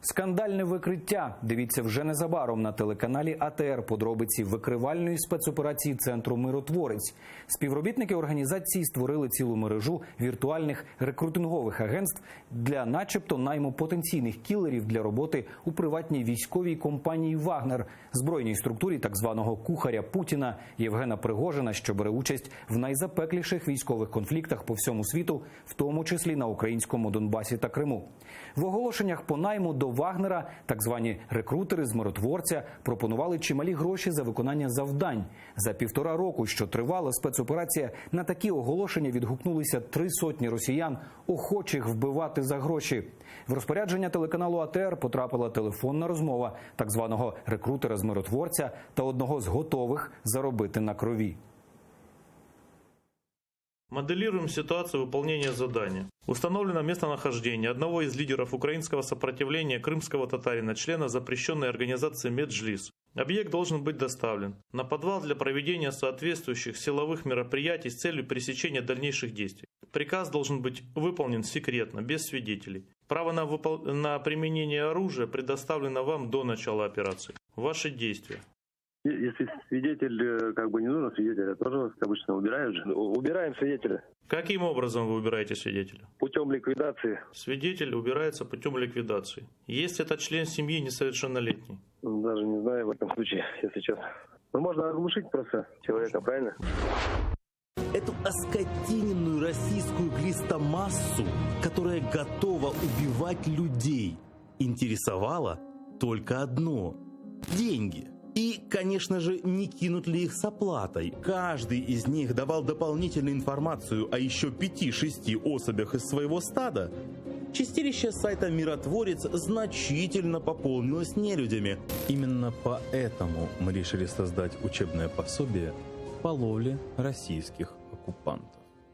Скандальне викриття. Дивіться вже незабаром на телеканалі АТР подробиці викривальної спецоперації Центру «Миротворець». Співробітники організації створили цілу мережу віртуальних рекрутингових агентств для начебто найму потенційних кілерів для роботи у приватній військовій компанії «Вагнер», збройній структурі так званого кухаря Путіна Євгена Пригожина, що бере участь в найзапекліших військових конфліктах по всьому світу, в тому числі на українському Донбасі та Криму. В оголошеннях по найму до «Вагнера» так звані рекрутери з «Миротворця» пропонували чималі гроші за виконання завдань. За 1,5 року, що тривала спецоперація, на такі оголошення відгукнулися 300 росіян, охочих вбивати за гроші. В розпорядження телеканалу АТР потрапила телефонна розмова так званого рекрутера з «Миротворця» та одного з готових заробити на крові. Моделируем ситуацию выполнения задания. Установлено местонахождение одного из лидеров украинского сопротивления крымского татарина, члена запрещенной организации «Меджлис». Объект должен быть доставлен на подвал для проведения соответствующих силовых мероприятий с целью пресечения дальнейших действий. Приказ должен быть выполнен секретно, без свидетелей. Право на применение оружия предоставлено вам до начала операции. Ваши действия. Если свидетель, не нужен свидетеля, тоже обычно убирают же. Убираем свидетеля. Каким образом вы убираете свидетеля? Путем ликвидации. Свидетель убирается путем ликвидации. Есть этот член семьи несовершеннолетний? Даже не знаю в этом случае, если честно. Можно оглушить просто человека, правильно? Эту оскотиненную российскую глистомассу, которая готова убивать людей, интересовало только одно – деньги. И, конечно же, не кинут ли их с оплатой. Каждый из них давал дополнительную информацию о еще 5-6 особях из своего стада. Чистилище сайта «Миротворец» значительно пополнилось нелюдями. Именно поэтому мы решили создать учебное пособие по ловле российских оккупантов.